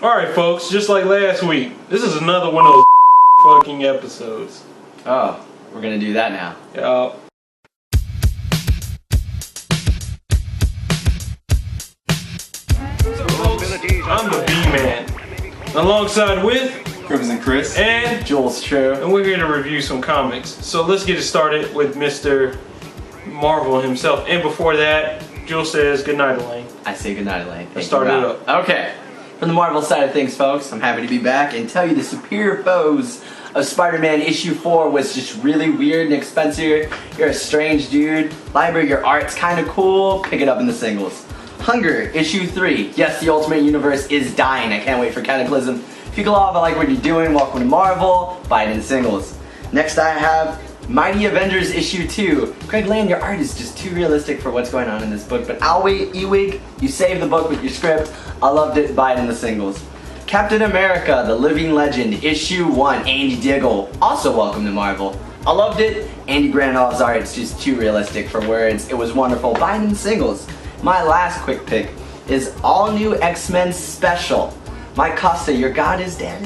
Alright folks, just like last week, this is another one of those fucking episodes. Oh, we're gonna do that now. Yeah. So folks, I'm the B-Man, alongside with Crimson Chris and Jules True. and we're here to review some comics. So let's get it started with Mr. Marvel himself. And before that, Jules says goodnight, Elaine. I say goodnight, Elaine. Let's start it up. Okay. From the Marvel side of things, folks, I'm happy to be back and tell you the superior foes of Spider-Man issue 4 was just really weird. Nick Spencer, you're a strange dude. Library, your art's kind of cool. Pick it up in the singles. Hunger, issue 3. Yes, the Ultimate Universe is dying. I can't wait for Cataclysm. Fugalov, I like what you're doing. Welcome to Marvel. Buy it in the singles. Next I have Mighty Avengers issue 2. Craig Land, your art is just too realistic for what's going on in this book, but I'll wait. Ewig, you saved the book with your script. I loved it. Buy it in the singles. Captain America, The Living Legend, issue 1. Andy Diggle, also welcome to Marvel. I loved it. Andy Granolf's art, it's just too realistic for words. It was wonderful. Buy it in the singles. My last quick pick is All New X-Men Special. Mike Costa, your God is dead.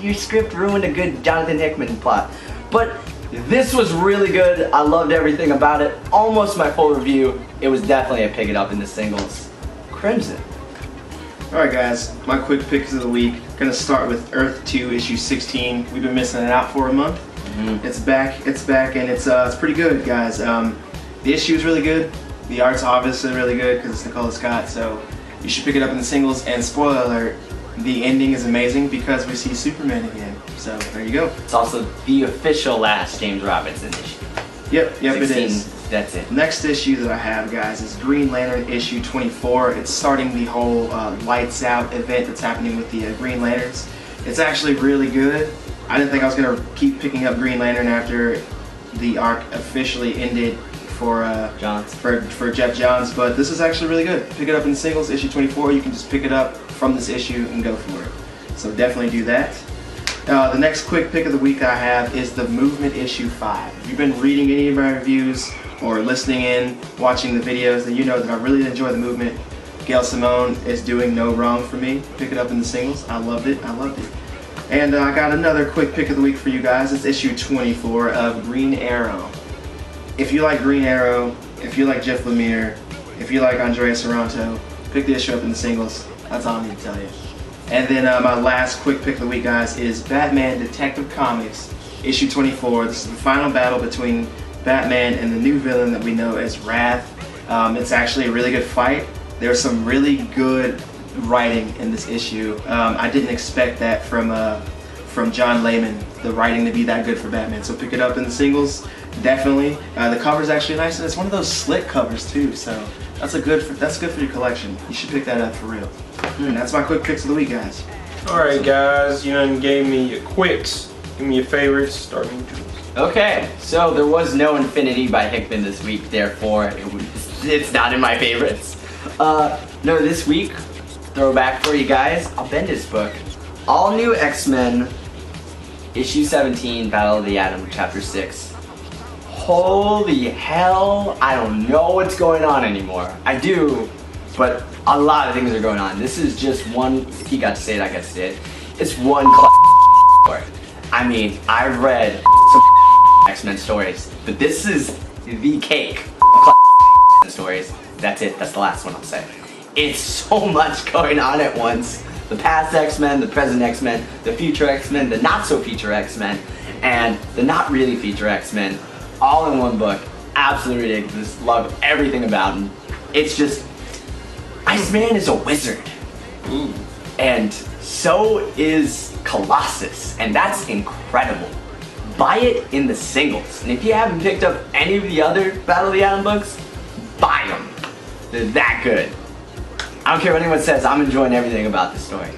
Your script ruined a good Jonathan Hickman plot. But this was really good. I loved everything about it. Almost my full review. It was definitely a pick it up in the singles. Crimson. Alright guys, my quick picks of the week. Gonna start with Earth 2 issue 16. We've been missing it out for a month. It's back, and it's pretty good, guys. The issue is really good. The art's obviously really good because it's Nicola Scott, so you should pick it up in the singles. And spoiler alert, the ending is amazing because we see Superman again. So there you go. It's also the official last James Robinson issue. Yep, 16, it is. That's it. Next issue that I have, guys, is Green Lantern issue 24. It's starting the whole Lights Out event that's happening with the Green Lanterns. It's actually really good. I didn't think I was going to keep picking up Green Lantern after the arc officially ended for Jeff Johns, but this is actually really good. Pick it up in singles, issue 24. You can just pick it up from this issue and go for it. So definitely do that. The next quick pick of the week I have is The Movement issue 5. If you've been reading any of my reviews or listening in, watching the videos, then you know that I really enjoy The Movement. Gail Simone is doing no wrong for me. Pick it up in the singles. I loved it. And I got another quick pick of the week for you guys. It's issue 24 of Green Arrow. If you like Green Arrow, if you like Jeff Lemire, if you like Andrea Sorrento, pick the issue up in the singles. That's all I need to tell you. And then my last quick pick of the week, guys, is Batman Detective Comics, issue 24. This is the final battle between Batman and the new villain that we know as Wrath. It's actually a really good fight. There's some really good writing in this issue. I didn't expect that from John Layman, the writing to be that good for Batman. So pick it up in the singles, definitely. The cover's actually nice, and it's one of those slick covers too. So that's good for your collection. You should pick that up for real. And that's my quick picks of the week, guys. Alright guys, you done gave me your quicks. Give me your favorites, starting with Jules. Okay, so there was no Infinity by Hickman this week, therefore it's not in my favorites. No, this week, throwback for you guys, I'll bend this book. All New X-Men, issue 17, Battle of the Atom, chapter 6. Holy hell, I don't know what's going on anymore. I do, but a lot of things are going on. This is just one, he got to say it, I got to say it. It's one story. I mean, I've read some X-Men stories, but this is the cake of stories. That's it, that's the last one I'll say. It's so much going on at once. The past X-Men, the present X-Men, the future X-Men, the not so future X-Men, and the not really future X-Men, all in one book. Absolutely ridiculous. Love everything about him. It's just, Iceman is a wizard. Ooh. And so is Colossus, and that's incredible. Buy it in the singles. And if you haven't picked up any of the other Battle of the Atom books, buy them. They're that good. I don't care what anyone says, I'm enjoying everything about this story.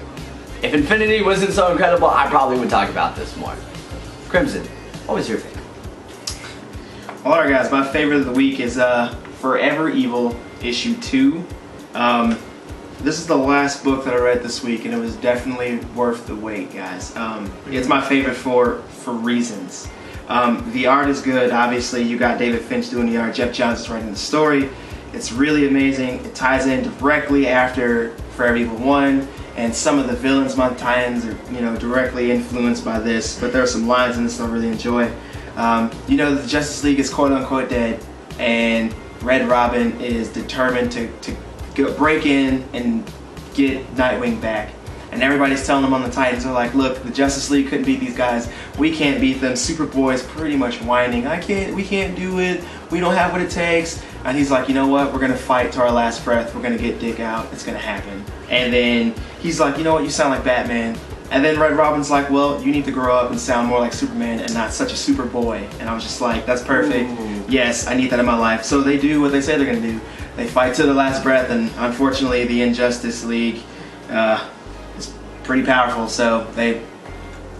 If Infinity wasn't so incredible, I probably would talk about this more. Crimson, what was your pick? Alright guys, my favorite of the week is Forever Evil, issue 2. This is the last book that I read this week, and it was definitely worth the wait, guys. It's my favorite for reasons. The art is good. Obviously, you got David Finch doing the art. Jeff Johns is writing the story. It's really amazing. It ties in directly after Forever Evil 1, and some of the villains among Titans are, you know, directly influenced by this. But there are some lines in this I really enjoy. You know, the Justice League is quote unquote dead, and Red Robin is determined to break in and get Nightwing back. And everybody's telling him on the Titans, they're like, look, the Justice League couldn't beat these guys. We can't beat them. Superboy's pretty much whining, we can't do it. We don't have what it takes. And he's like, you know what? We're going to fight to our last breath. We're going to get Dick out. It's going to happen. And then he's like, you know what? You sound like Batman. And then Red Robin's like, well, you need to grow up and sound more like Superman and not such a Superboy. And I was just like, that's perfect. Ooh. Yes, I need that in my life. So they do what they say they're going to do. They fight to the last breath, and unfortunately the Injustice League is pretty powerful, so they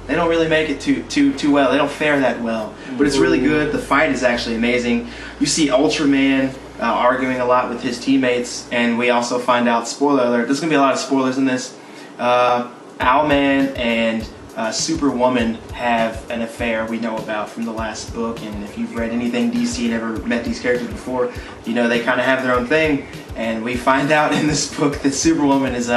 don't really make it too well. They don't fare that well, but it's really good. The fight is actually amazing. You see Ultraman arguing a lot with his teammates, and we also find out, spoiler alert, there's gonna be a lot of spoilers in this, Owlman and Superwoman have an affair we know about from the last book, and if you've read anything DC and ever met these characters before, you know they kind of have their own thing. And we find out in this book that Superwoman is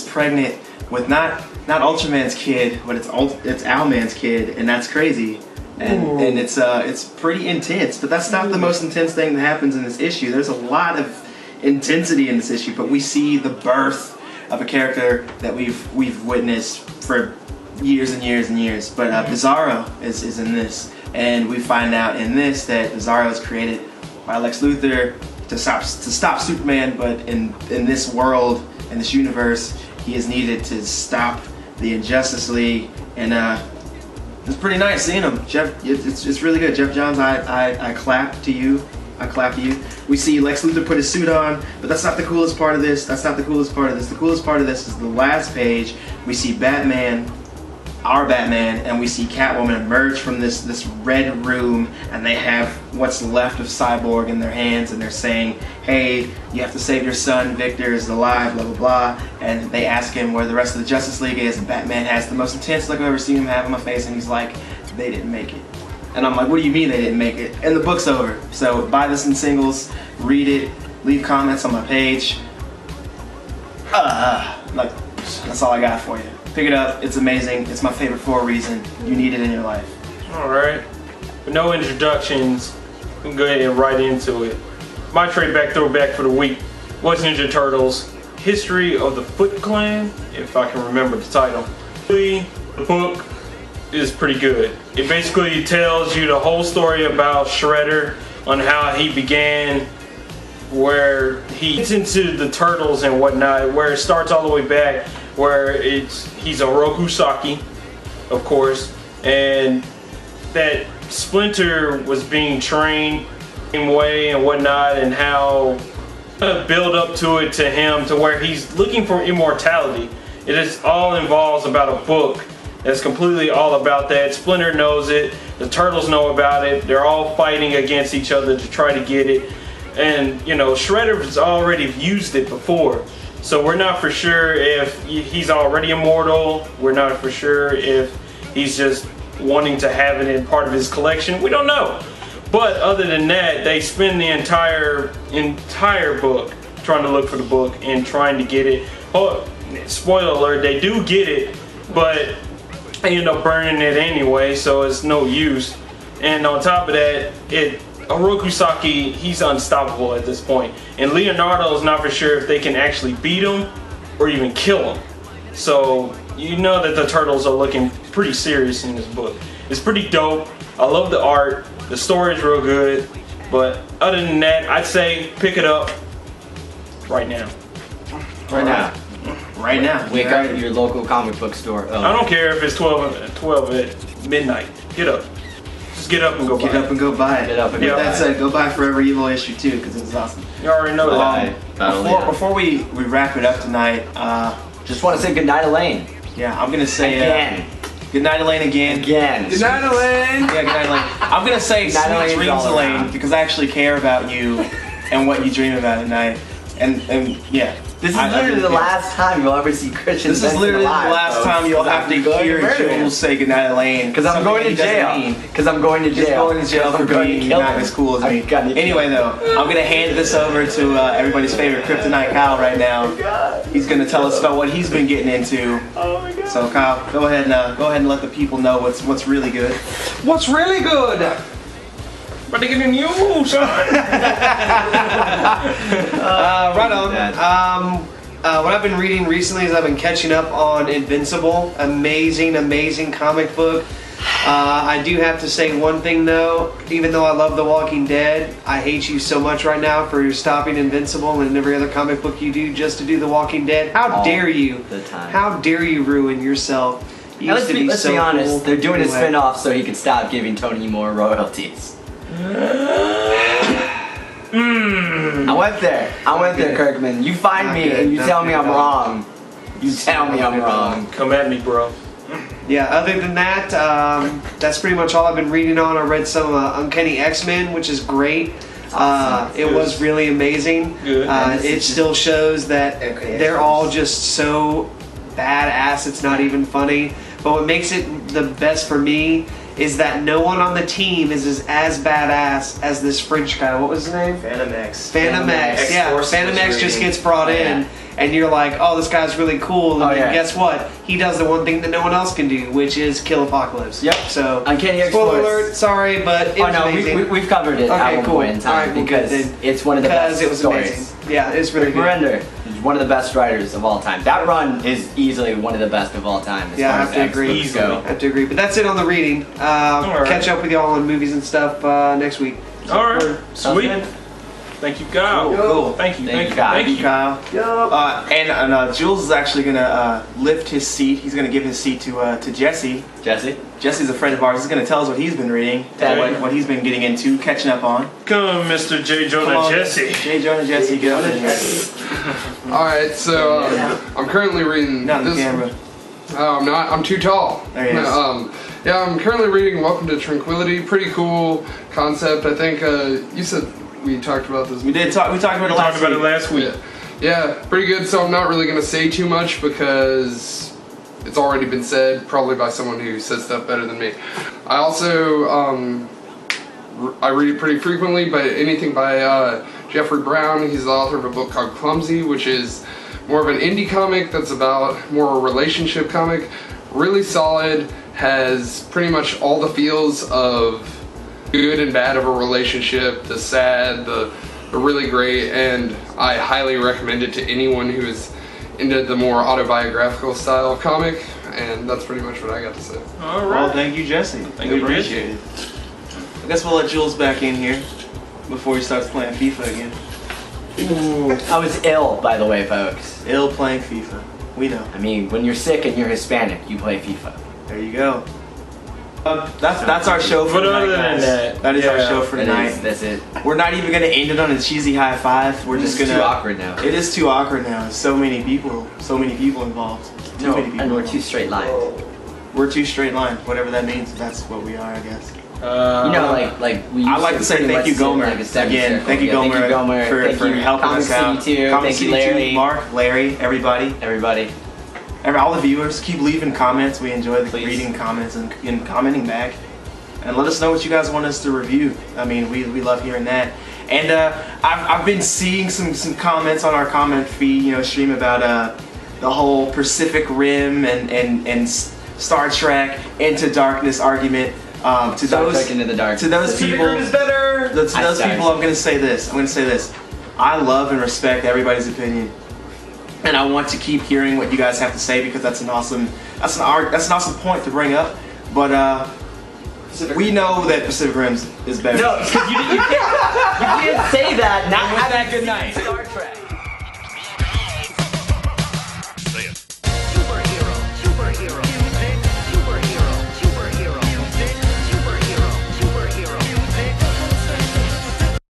pregnant with not Ultraman's kid, but it's Owlman's kid, and that's crazy. And it's pretty intense. But that's not the most intense thing that happens in this issue. There's a lot of intensity in this issue, but we see the birth of a character that we've witnessed for years and years and years. But Bizarro is in this, and we find out in this that Bizarro is created by Lex Luthor to stop Superman, but in this world, in this universe, he is needed to stop the Injustice League. And it's pretty nice seeing him. Jeff, it's really good. Jeff Johns, I clap to you. I clap to you. We see Lex Luthor put his suit on, but that's not the coolest part of this. That's not the coolest part of this. The coolest part of this is the last page. We see Batman, our Batman, and we see Catwoman emerge from this red room, and they have what's left of Cyborg in their hands, and they're saying, hey, you have to save your son, Victor is alive, blah blah blah. And they ask him where the rest of the Justice League is, and Batman has the most intense look I've ever seen him have on my face, and he's like, they didn't make it. And I'm like, what do you mean they didn't make it? And the book's over. So buy this in singles, read it, leave comments on my page. Like, that's all I got for you. Pick it up, it's amazing. It's my favorite for a reason. You need it in your life. Alright. With no introductions, we can go ahead and right into it. My throwback for the week was Ninja Turtles, History of the Foot Clan, if I can remember the title. The book is pretty good. It basically tells you the whole story about Shredder, on how he began, where he gets into the Turtles and whatnot, where it starts all the way back, where he's a Rokusaki, of course, and that Splinter was being trained in way and whatnot, and how build up to it to him to where he's looking for immortality. It is all involves about a book that's completely all about that. Splinter knows it, the Turtles know about it, they're all fighting against each other to try to get it, and you know, Shredder has already used it before. So we're not for sure if he's already immortal. We're not for sure if he's just wanting to have it in part of his collection. We don't know. But other than that, they spend the entire book trying to look for the book and trying to get it. Oh, spoiler alert, they do get it, but they end up burning it anyway, so it's no use. And on top of that, Orokusaki, he's unstoppable at this point. And Leonardo is not for sure if they can actually beat him or even kill him. So you know that the Turtles are looking pretty serious in this book. It's pretty dope. I love the art. The story is real good. But other than that, I'd say pick it up right now. Right now. Right now. Wake up at your local comic book store. Oh. I don't care if it's 12 at midnight. Get up. Just get up and go buy it. Get up and go buy it. Get up and go buy it. That said, go buy Forever Evil issue 2 because it's awesome. You already know that. Before we wrap it up tonight, just want to say goodnight, Elaine. Yeah, I'm gonna say again. Goodnight, Elaine, again. Again. Goodnight, Elaine. Yeah, goodnight, Elaine. I'm gonna say sweet dreams, Elaine, because I actually care about you and what you dream about at night. And yeah. This is I literally really the do. last time you'll ever see Christian. This is Benson literally alive, the last folks, time you'll 'cause have to I'm going hear murder him. Jules say goodnight to Lane. Because I'm going to jail. Because I'm going to jail. He's going to jail for I'm going to being kill not him. as cool as I'm me. gonna kill Anyway, him. though, I'm gonna hand this over to everybody's favorite Kryptonite Kyle right now. He's gonna tell us about what he's been getting into. Oh my god. So Kyle, go ahead and let the people know what's really good. What's really good? About to get in you, son. Right on. What I've been reading recently is I've been catching up on Invincible. Amazing comic book. I do have to say one thing though, even though I love The Walking Dead, I hate you so much right now for stopping Invincible and every other comic book you do just to do The Walking Dead. How All dare you? the time. How dare you ruin yourself? You Now, used to let's so be honest, cool. they're doing a Anyway. spin-off so he can stop giving Tony more royalties. I went there, Kirkman. You find me and you tell me I'm wrong. You tell me I'm wrong. Come at me, bro. Yeah, other than that, that's pretty much all I've been reading on. I read some Uncanny X-Men, which is great. It was really amazing. Good. It still shows that Uncanny they're X-Men. all just so badass, it's not even funny. But what makes it the best for me is that no one on the team is as badass as this French guy. What was his name? Phantom X. Phantom X. Yeah, X-Force Phantom was X just reading. gets brought in. And you're like, oh, this guy's really cool. And Oh, then yeah. guess what? He does the one thing that no one else can do, which is kill Apocalypse. Yep. So, Uncanny spoiler X-Force. alert, sorry, but it Oh was no, amazing. we've covered it at Okay, one cool. point in time Alright, well, because good then. it's one of the Because best it was stories. amazing. Yeah, it's really Rick good. Miranda is one of the best writers of all time. That run is easily one of the best of all time as Yeah, I far have as to X agree. books Easily. go. I have to agree. But that's it on the reading. Alright. Catch up with y'all on movies and stuff next week. All right, Sounds sweet. good. Thank you, Kyle. Cool. Thank you, Thank thank you, you, Kyle. thank you. Kyle. And Jules is actually gonna lift his seat. He's gonna give his seat to Jesse. Jesse? Jesse's a friend of ours. He's gonna tell us what he's been reading, Okay. what he's been getting into, catching up on. Come, Mr. J. Come Jonah on, Jesse. J. Jonah Jesse, get up in here. Alright, so I'm currently reading Not in the this. camera. Oh, I'm not. I'm too tall. There he is. Yeah, I'm currently reading Welcome to Tranquility. Pretty cool concept. I think you said we talked about this. We did talk. We talked about We it talked last about it week. last week. Yeah, pretty good. So I'm not really gonna say too much because it's already been said, probably by someone who says stuff better than me. I also I read it pretty frequently, but anything by Jeffrey Brown. He's the author of a book called Clumsy, which is more of an indie comic that's about more a relationship comic. Really solid. Has pretty much all the feels of good and bad of a relationship, the sad, the really great, and I highly recommend it to anyone who is into the more autobiographical style of comic, and that's pretty much what I got to say. All Well, right. thank you, Jesse. Thank We you, appreciate it. I guess we'll let Jules back in here before he starts playing FIFA again. I was ill, by the way, folks. Ill playing FIFA. We know. I mean, when you're sick and you're Hispanic, you play FIFA. There you go. That's our show for But tonight, other than guys. that, Is our yeah, show for tonight. That's it. We're not even gonna end it on a cheesy high five. We're just It's gonna. too awkward now. It is too awkward now. So many people involved. Too many people. And we're too straight lined. We're too straight line. Whatever that means. That's what we are, I guess. You know, like we. I'd like to say thank you, Gomer. Again, thank you, Gomer, for helping Comic us out. City too. Comic Thank you, City too, Larry. Mark, Larry, everybody. Everybody. All the viewers, keep leaving comments. We enjoy the Please. reading comments and commenting back. And let us know what you guys want us to review. I mean, we love hearing that. And I've been seeing some comments on our comment feed, stream about the whole Pacific Rim and Star Trek Into Darkness argument. To Star those Trek Into the Dark. to those people, better. to those people, I'm gonna say this. I love and respect everybody's opinion, and I want to keep hearing what you guys have to say because that's an awesome point to bring up. But we know that Pacific Rim is better. No, because you can't say that. Not having good night. Star Trek.